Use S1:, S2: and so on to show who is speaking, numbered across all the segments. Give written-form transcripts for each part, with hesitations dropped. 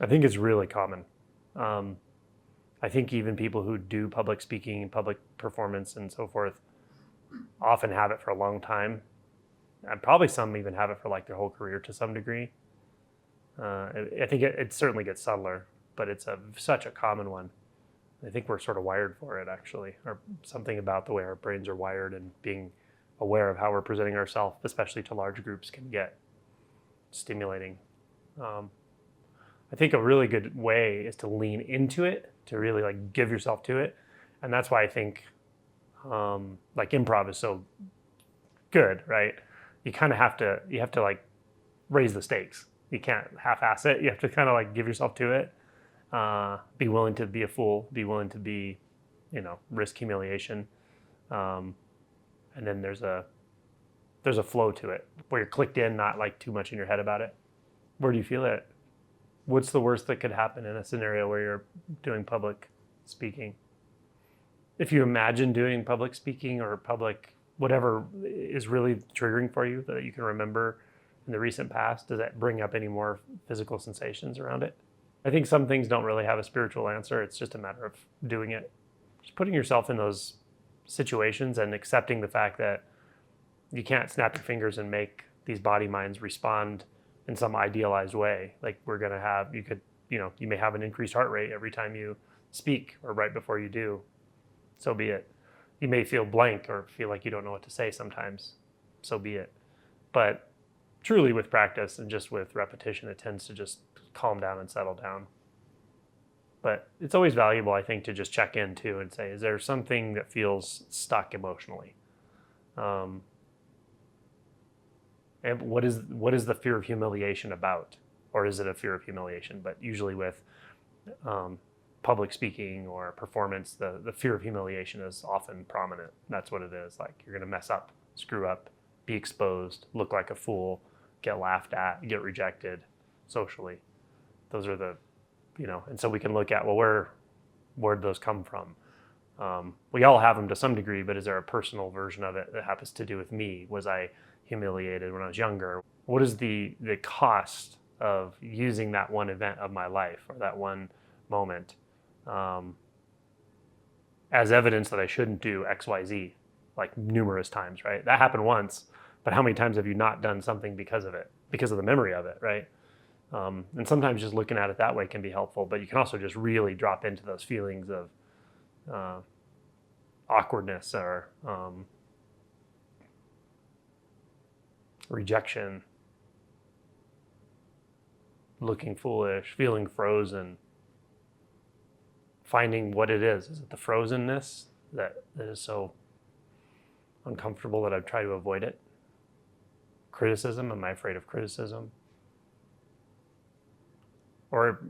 S1: I think it's really common. I think even people who do public speaking, public performance, and so forth often have it for a long time. And probably some even have it for like their whole career to some degree. I think it certainly gets subtler, but it's such a common one. I think we're sort of wired for it, actually, or something about the way our brains are wired and being aware of how we're presenting ourselves, especially to large groups, can get stimulating. I think a really good way is to lean into it, to really like give yourself to it. And that's why I think like improv is so good, right? You kind of have to like raise the stakes. You can't half-ass it. You have to kind of like give yourself to it. Be willing to be a fool, be willing to be, risk humiliation. And then there's a flow to it where you're clicked in, not like too much in your head about it. Where do you feel it? What's the worst that could happen in a scenario where you're doing public speaking? If you imagine doing public speaking or public, whatever is really triggering for you that you can remember in the recent past, does that bring up any more physical sensations around it? I think some things don't really have a spiritual answer. It's just a matter of doing it. Just putting yourself in those situations and accepting the fact that you can't snap your fingers and make these body minds respond in some idealized way. Like you may have an increased heart rate every time you speak or right before you do. So be it. You may feel blank or feel like you don't know what to say sometimes. So be it. But truly with practice and just with repetition, it tends to just calm down and settle down. But it's always valuable, I think, to just check in too and say, is there something that feels stuck emotionally? And what is the fear of humiliation about? Or is it a fear of humiliation? But usually with public speaking or performance, the fear of humiliation is often prominent. That's what it is. Like you're going to mess up, screw up, be exposed, look like a fool, get laughed at, get rejected socially. Those are and so we can look at, well, where'd those come from? We all have them to some degree, but is there a personal version of it that happens to do with me? Was I humiliated when I was younger? What is the cost of using that one event of my life or that one moment as evidence that I shouldn't do X, Y, Z, like numerous times, right? That happened once, but how many times have you not done something because of it, because of the memory of it, right? And sometimes just looking at it that way can be helpful, but you can also just really drop into those feelings of awkwardness or rejection, looking foolish, feeling frozen, finding what it is. Is it the frozenness that is so uncomfortable that I try to avoid it? Criticism, am I afraid of criticism? Or,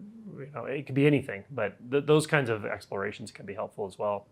S1: it could be anything, but those kinds of explorations can be helpful as well.